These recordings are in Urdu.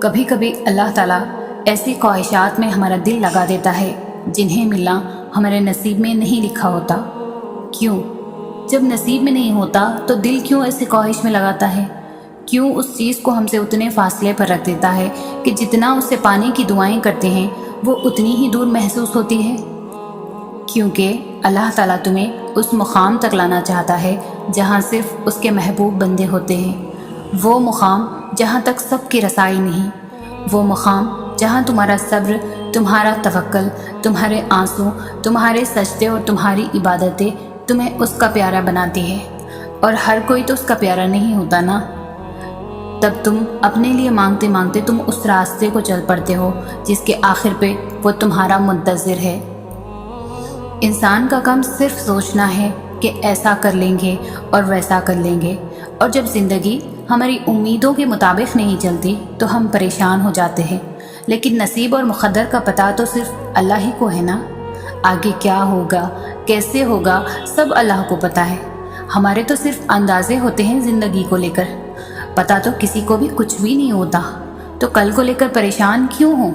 کبھی کبھی اللہ تعالیٰ ایسی خواہشات میں ہمارا دل لگا دیتا ہے جنہیں ملنا ہمارے نصیب میں نہیں لکھا ہوتا۔ کیوں؟ جب نصیب میں نہیں ہوتا تو دل کیوں ایسی خواہش میں لگاتا ہے؟ کیوں اس چیز کو ہم سے اتنے فاصلے پر رکھ دیتا ہے کہ جتنا اس سے پانے کی دعائیں کرتے ہیں وہ اتنی ہی دور محسوس ہوتی ہے؟ کیونکہ اللہ تعالیٰ تمہیں اس مقام تک لانا چاہتا ہے جہاں صرف اس کے محبوب بندے ہوتے ہیں، وہ مقام جہاں تک سب کی رسائی نہیں، وہ مقام جہاں تمہارا صبر، تمہارا توکل، تمہارے آنسو، تمہارے سجدے اور تمہاری عبادتیں تمہیں اس کا پیارا بناتی ہے۔ اور ہر کوئی تو اس کا پیارا نہیں ہوتا نا، تب تم اپنے لیے مانگتے مانگتے تم اس راستے کو چل پڑتے ہو جس کے آخر پہ وہ تمہارا منتظر ہے۔ انسان کا کام صرف سوچنا ہے کہ ایسا کر لیں گے اور ویسا کر لیں گے، اور جب زندگی ہماری امیدوں کے مطابق نہیں چلتی تو ہم پریشان ہو جاتے ہیں، لیکن نصیب اور مقدر کا پتہ تو صرف اللہ ہی کو ہے نا۔ آگے کیا ہوگا، کیسے ہوگا، سب اللہ کو پتہ ہے۔ ہمارے تو صرف اندازے ہوتے ہیں زندگی کو لے کر، پتہ تو کسی کو بھی کچھ بھی نہیں ہوتا۔ تو کل کو لے کر پریشان کیوں ہو؟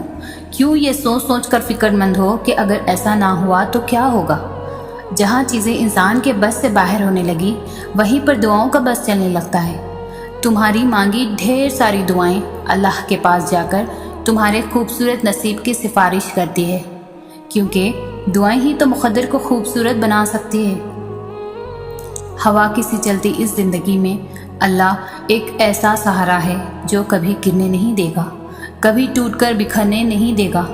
کیوں یہ سوچ سوچ کر فکر مند ہو کہ اگر ایسا نہ ہوا تو کیا ہوگا؟ جہاں چیزیں انسان کے بس سے باہر ہونے لگی وہیں پر دعاؤں کا بس چلنے لگتا ہے۔ تمہاری مانگی ڈھیر ساری دعائیں اللہ کے پاس جا کر تمہارے خوبصورت نصیب کی سفارش کرتی ہے، کیونکہ دعائیں ہی تو مقدر کو خوبصورت بنا سکتی ہے۔ ہوا کی سی چلتی اس زندگی میں اللہ ایک ایسا سہارا ہے جو کبھی گرنے نہیں دے گا، کبھی ٹوٹ کر بکھرنے نہیں دے گا۔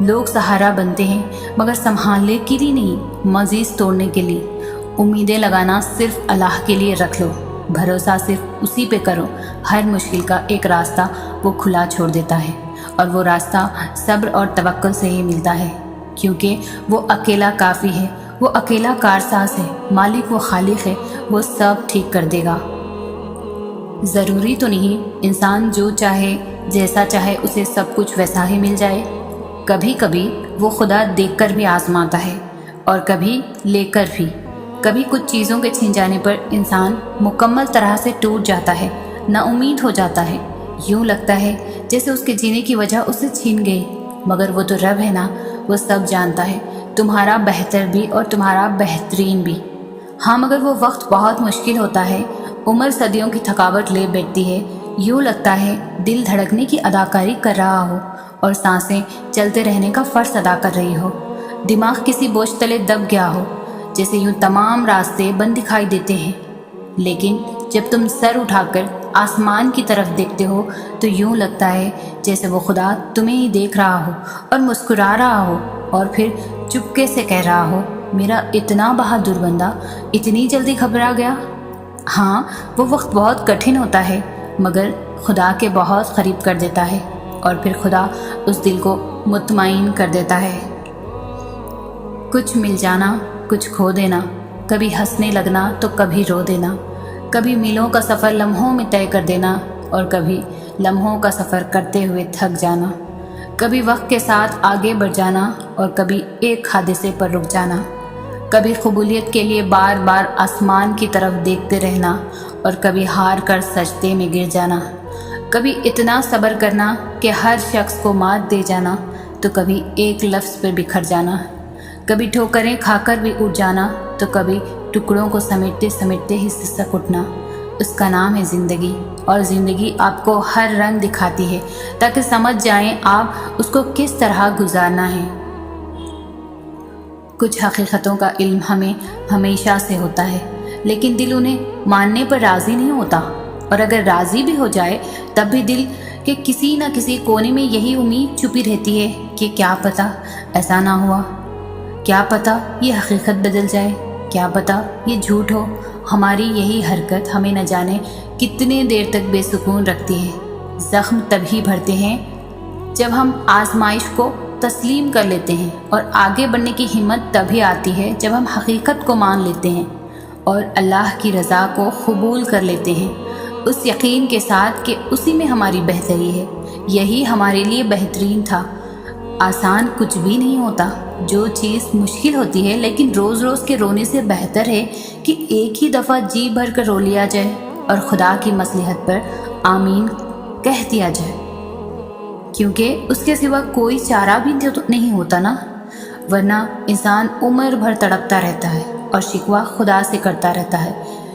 لوگ سہارا بنتے ہیں مگر سنبھالنے کے لیے نہیں، مزید توڑنے کے لیے۔ امیدیں لگانا صرف اللہ کے لیے رکھ لو، بھروسہ صرف اسی پہ کرو۔ ہر مشکل کا ایک راستہ وہ کھلا چھوڑ دیتا ہے، اور وہ راستہ صبر اور توکل سے ہی ملتا ہے، کیونکہ وہ اکیلا کافی ہے، وہ اکیلا کارساز ہے، مالک وہ خالق ہے، وہ سب ٹھیک کر دے گا۔ ضروری تو نہیں انسان جو چاہے جیسا چاہے اسے سب کچھ ویسا ہی مل جائے۔ کبھی کبھی وہ خدا دیکھ کر بھی آزماتا ہے اور کبھی لے کر بھی۔ کبھی کچھ چیزوں کے چھن جانے پر انسان مکمل طرح سے ٹوٹ جاتا ہے، نا امید ہو جاتا ہے، یوں لگتا ہے جیسے اس کے جینے کی وجہ اسے چھن گئی۔ مگر وہ تو رب ہے نا، وہ سب جانتا ہے، تمہارا بہتر بھی اور تمہارا بہترین بھی۔ ہاں مگر وہ وقت بہت مشکل ہوتا ہے، عمر صدیوں کی تھکاوٹ لے بیٹھتی ہے، یوں لگتا ہے دل دھڑکنے کی اداکاری کر رہا ہو اور سانسیں چلتے رہنے کا فرض ادا کر رہی ہو، دماغ کسی بوجھ تلے دب گیا ہو، جیسے یوں تمام راستے بند دکھائی دیتے ہیں۔ لیکن جب تم سر اٹھا کر آسمان کی طرف دیکھتے ہو تو یوں لگتا ہے جیسے وہ خدا تمہیں ہی دیکھ رہا ہو اور مسکرا رہا ہو، اور پھر چپکے سے کہہ رہا ہو، میرا اتنا بہادر بندہ اتنی جلدی گھبرا گیا۔ ہاں وہ وقت بہت کٹھن ہوتا ہے مگر خدا کے بہت قریب کر دیتا ہے، اور پھر خدا اس دل کو مطمئن کر دیتا ہے۔ کچھ مل جانا، کچھ کھو دینا، کبھی ہنسنے لگنا تو کبھی رو دینا، کبھی میلوں کا سفر لمحوں میں طے کر دینا اور کبھی لمحوں کا سفر کرتے ہوئے تھک جانا، کبھی وقت کے ساتھ آگے بڑھ جانا اور کبھی ایک حادثے پر رک جانا، کبھی قبولیت کے لیے بار بار آسمان کی طرف دیکھتے رہنا اور کبھی ہار کر سجدے میں گر جانا، کبھی اتنا صبر کرنا کہ ہر شخص کو مات دے جانا تو کبھی ایک لفظ پہ بکھر جانا، کبھی ٹھوکریں کھا کر بھی اٹھ جانا تو کبھی ٹکڑوں کو سمیٹتے سمیٹتے ہی سسک اٹھنا۔ اس کا نام ہے زندگی، اور زندگی آپ کو ہر رنگ دکھاتی ہے تاکہ سمجھ جائیں آپ اس کو کس طرح گزارنا ہے۔ کچھ حقیقتوں کا علم ہمیں ہمیشہ سے ہوتا ہے لیکن دل انہیں ماننے پر راضی نہیں ہوتا، اور اگر راضی بھی ہو جائے تب بھی دل کے کسی نہ کسی کونے میں یہی امید چھپی رہتی ہے کہ کیا پتہ ایسا نہ ہوا، کیا پتہ یہ حقیقت بدل جائے، کیا پتہ یہ جھوٹ ہو۔ ہماری یہی حرکت ہمیں نہ جانے کتنے دیر تک بے سکون رکھتی ہے۔ زخم تبھی بھرتے ہیں جب ہم آزمائش کو تسلیم کر لیتے ہیں، اور آگے بڑھنے کی ہمت تبھی آتی ہے جب ہم حقیقت کو مان لیتے ہیں اور اللہ کی رضا کو قبول کر لیتے ہیں، اس یقین کے ساتھ کہ اسی میں ہماری بہتری ہے، یہی ہمارے لیے بہترین تھا۔ آسان کچھ بھی نہیں ہوتا، جو چیز مشکل ہوتی ہے لیکن روز روز کے رونے سے بہتر ہے کہ ایک ہی دفعہ جی بھر کر رو لیا جائے اور خدا کی مصلحت پر آمین کہہ دیا جائے، کیونکہ اس کے سوا کوئی چارہ بھی تو نہیں ہوتا نا، ورنہ انسان عمر بھر تڑپتا رہتا ہے اور شکوہ خدا سے کرتا رہتا ہے،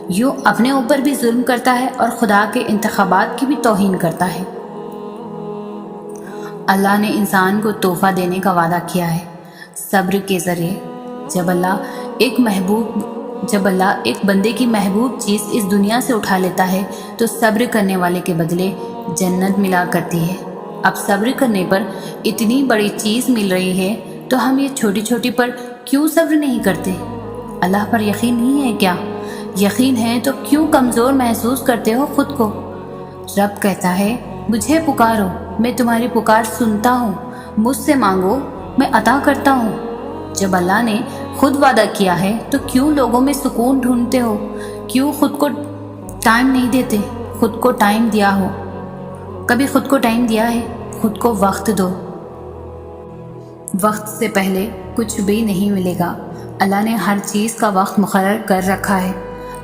یوں اپنے اوپر بھی ظلم کرتا ہے اور خدا کے انتخابات کی بھی توہین کرتا ہے۔ اللہ نے انسان کو تحفہ دینے کا وعدہ کیا ہے صبر کے ذریعے۔ جب اللہ ایک بندے کی محبوب چیز اس دنیا سے اٹھا لیتا ہے تو صبر کرنے والے کے بدلے جنت ملا کرتی ہے۔ اب صبر کرنے پر اتنی بڑی چیز مل رہی ہے تو ہم یہ چھوٹی چھوٹی پر کیوں صبر نہیں کرتے؟ اللہ پر یقین نہیں ہے کیا؟ یقین ہے تو کیوں کمزور محسوس کرتے ہو خود کو؟ رب کہتا ہے مجھے پکارو، میں تمہاری پکار سنتا ہوں، مجھ سے مانگو میں عطا کرتا ہوں۔ جب اللہ نے خود وعدہ کیا ہے تو کیوں لوگوں میں سکون ڈھونڈتے ہو؟ کیوں خود کو ٹائم نہیں دیتے؟ خود کو ٹائم دیا ہو، کبھی خود کو ٹائم دیا ہے؟ خود کو وقت دو، وقت سے پہلے کچھ بھی نہیں ملے گا۔ اللہ نے ہر چیز کا وقت مقرر کر رکھا ہے،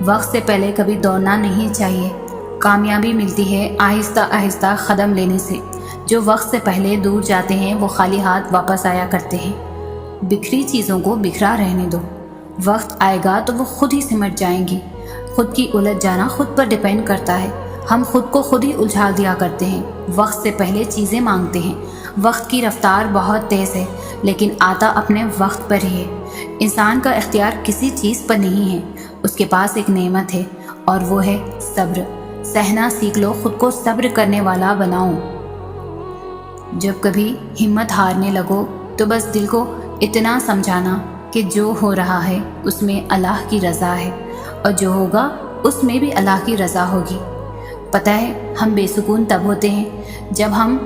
وقت سے پہلے کبھی دوڑنا نہیں چاہیے۔ کامیابی ملتی ہے آہستہ آہستہ قدم لینے سے۔ جو وقت سے پہلے دور جاتے ہیں وہ خالی ہاتھ واپس آیا کرتے ہیں۔ بکھری چیزوں کو بکھرا رہنے دو، وقت آئے گا تو وہ خود ہی سمٹ جائیں گی۔ خود کی الجھ جانا خود پر ڈیپینڈ کرتا ہے، ہم خود کو خود ہی الجھا دیا کرتے ہیں، وقت سے پہلے چیزیں مانگتے ہیں۔ وقت کی رفتار بہت تیز ہے لیکن آتا اپنے وقت پر ہی ہے۔ انسان کا اختیار کسی چیز پر نہیں ہے، اس کے پاس ایک نعمت ہے اور وہ ہے صبر۔ سہنا سیکھ لو، خود کو صبر کرنے والا بناؤ۔ جب کبھی ہمت ہارنے لگو تو بس دل کو اتنا سمجھانا کہ جو ہو رہا ہے اس میں اللہ کی رضا ہے اور جو ہوگا اس میں بھی اللہ کی رضا ہوگی۔ پتہ ہے ہم بے سکون تب ہوتے ہیں جب ہم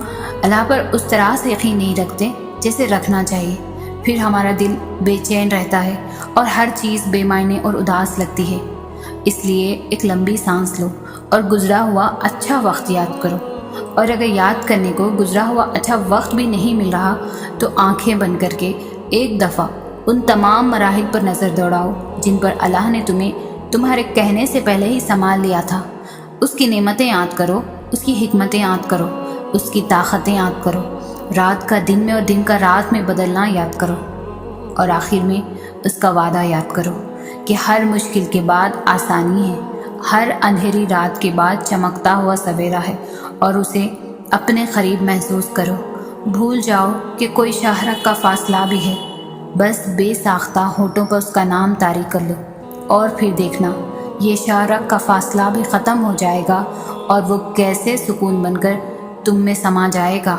اللہ پر اس طرح سے یقین نہیں رکھتے جیسے رکھنا چاہیے، پھر ہمارا دل بے چین رہتا ہے اور ہر چیز بے معنی اور اداس لگتی ہے۔ اس لیے ایک لمبی سانس لو اور گزرا ہوا اچھا وقت یاد کرو، اور اگر یاد کرنے کو گزرا ہوا اچھا وقت بھی نہیں مل رہا تو آنکھیں بند کر کے ایک دفعہ ان تمام مراحل پر نظر دوڑاؤ جن پر اللہ نے تمہیں تمہارے کہنے سے پہلے ہی سنبھال لیا تھا۔ اس کی نعمتیں یاد کرو، اس کی حکمتیں یاد کرو، اس کی طاقتیں یاد کرو، رات کا دن میں اور دن کا رات میں بدلنا یاد کرو، اور آخر میں اس کا وعدہ یاد کرو کہ ہر مشکل کے بعد آسانی ہے، ہر اندھیری رات کے بعد چمکتا ہوا سویرا ہے، اور اسے اپنے قریب محسوس کرو۔ بھول جاؤ کہ کوئی شاہراہ کا فاصلہ بھی ہے، بس بے ساختہ ہونٹوں پر اس کا نام طاری کر لو، اور پھر دیکھنا یہ شاہراہ کا فاصلہ بھی ختم ہو جائے گا اور وہ کیسے سکون بن کر تم میں سما جائے گا۔